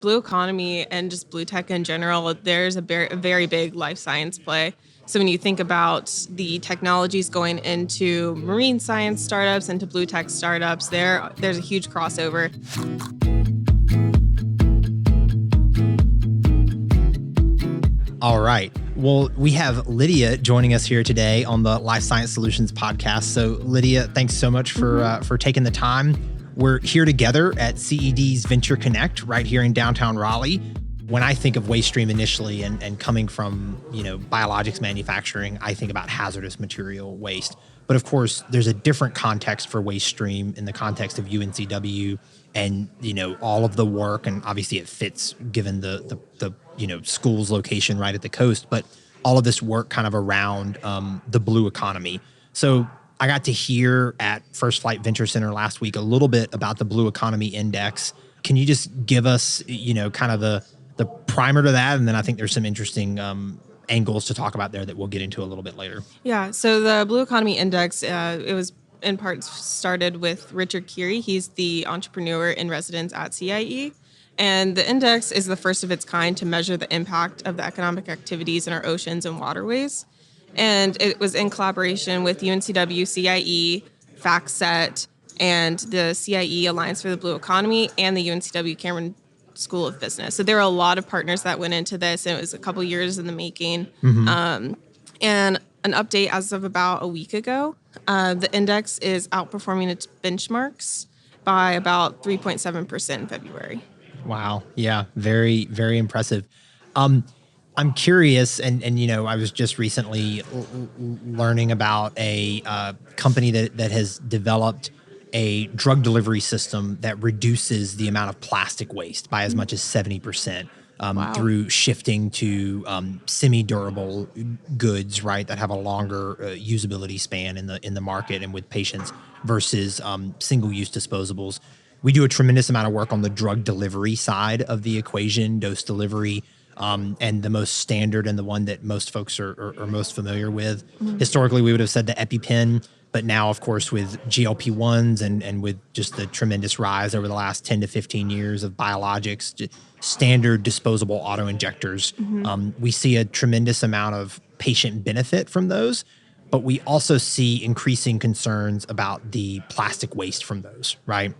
blue economy and just blue tech in general, there's a very big life science play. So when you think about the technologies going into marine science startups, into blue tech startups, there's a huge crossover. All right. Well, we have Lydia joining us here today on the Life Science Solutions podcast. So Lydia, thanks so much for taking the time. We're here together at CED's Venture Connect right here in downtown Raleigh. When I think of waste stream initially and coming from, biologics manufacturing, I think about hazardous material waste. But of course, there's a different context for waste stream in the context of UNCW and, all of the work. And obviously it fits given the school's location right at the coast, but all of this work kind of around the blue economy. So I got to hear at First Flight Venture Center last week a little bit about the Blue Economy Index. Can you just give us, kind of the primer to that? And then I think there's some interesting angles to talk about there that we'll get into a little bit later. Yeah, so the Blue Economy Index, it was in part started with Richard Keary. He's the entrepreneur in residence at CIE. And the index is the first of its kind to measure the impact of the economic activities in our oceans and waterways. And it was in collaboration with UNCW, CIE, FactSet, and the CIE Alliance for the Blue Economy and the UNCW Cameron School of Business. So there were a lot of partners that went into this, and it was a couple years in the making. And an update as of about a week ago, the index is outperforming its benchmarks by about 3.7% in February. Wow. Yeah. Very, very impressive. I'm curious, and I was just recently learning about a company that has developed a drug delivery system that reduces the amount of plastic waste by as much as 70%. Wow. Through shifting to semi-durable goods, right, that have a longer usability span in the market and with patients versus single-use disposables. We do a tremendous amount of work on the drug delivery side of the equation, dose delivery, and the most standard and the one that most folks are most familiar with. Historically, we would have said the EpiPen, but now, of course, with GLP-1s and with just the tremendous rise over the last 10 to 15 years of biologics, standard disposable auto-injectors, we see a tremendous amount of patient benefit from those, but we also see increasing concerns about the plastic waste from those, right?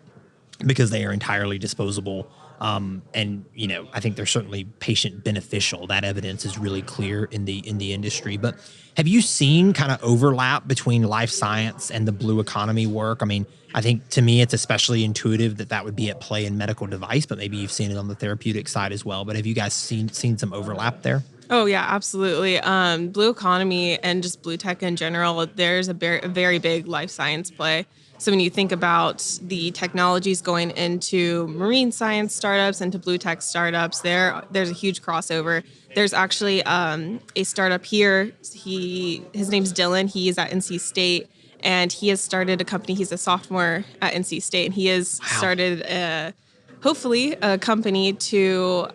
Because they are entirely disposable. And, I think they're certainly patient beneficial. That evidence is really clear in the industry. But have you seen kind of overlap between life science and the blue economy work? I mean, I think to me, it's especially intuitive that would be at play in medical device, but maybe you've seen it on the therapeutic side as well. But have you guys seen some overlap there? Oh, yeah, absolutely. Blue economy and just blue tech in general, there's a very big life science play. So when you think about the technologies going into marine science startups, into blue tech startups, there's a huge crossover. There's actually a startup here. His name's Dylan. He is at NC State, and he has started a company. He's a sophomore at NC State, and he has started hopefully a company to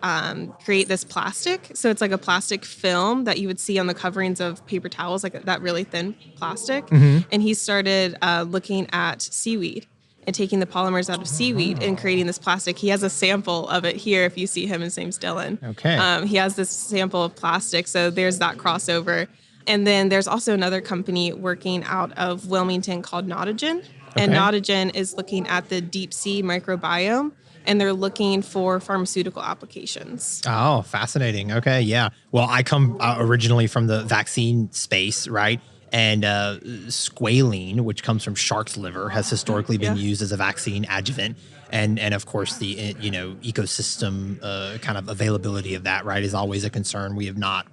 create this plastic. So it's like a plastic film that you would see on the coverings of paper towels, like that really thin plastic. And he started looking at seaweed and taking the polymers out of seaweed and creating this plastic. He has a sample of it here. If you see him, his name's Dylan. Okay. He has this sample of plastic. So there's that crossover. And then there's also another company working out of Wilmington called Notogen. And Notogen is looking at the deep sea microbiome, and they're looking for pharmaceutical applications. Oh, fascinating. Okay, yeah. Well, I come originally from the vaccine space, right? And squalene, which comes from shark's liver, has historically been used as a vaccine adjuvant. And of course, the ecosystem kind of availability of that, right, is always a concern. We have not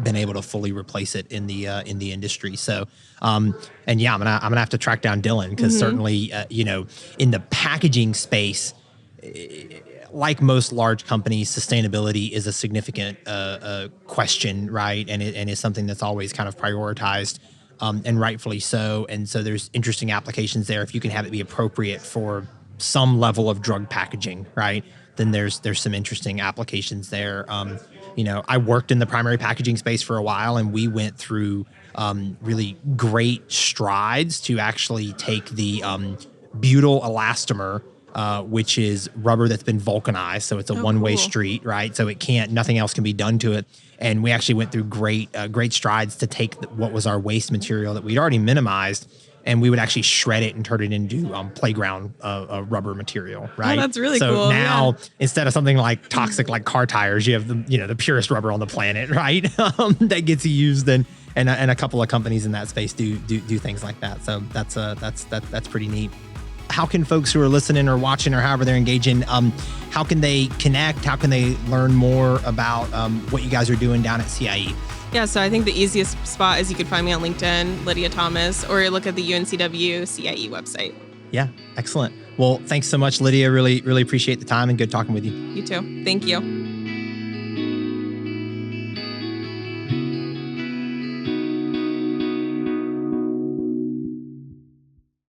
been able to fully replace it in the industry. So, I'm gonna have to track down Dylan because certainly, in the packaging space, like most large companies, sustainability is a significant question, right? And it is something that's always kind of prioritized, and rightfully so. And so there's interesting applications there. If you can have it be appropriate for some level of drug packaging, right? Then there's some interesting applications there. I worked in the primary packaging space for a while, and we went through really great strides to actually take the butyl elastomer which is rubber that's been vulcanized. So it's a Oh, one-way cool. street, right? So it can't, nothing else can be done to it. And we actually went through great strides to take what was our waste material that we'd already minimized, and we would actually shred it and turn it into playground rubber material, Oh, right? that's really So cool. Yeah. now instead of something like toxic like car tires, you have the purest rubber on the planet, right? That gets used, and a couple of companies in that space do things like that. So that's pretty neat. How can folks who are listening or watching or however they're engaging, how can they connect? How can they learn more about what you guys are doing down at CIE? Yeah, so I think the easiest spot is you could find me on LinkedIn, Lydia Thomas, or look at the UNCW CIE website. Yeah, excellent. Well, thanks so much, Lydia. Really appreciate the time and good talking with you. You too. Thank you.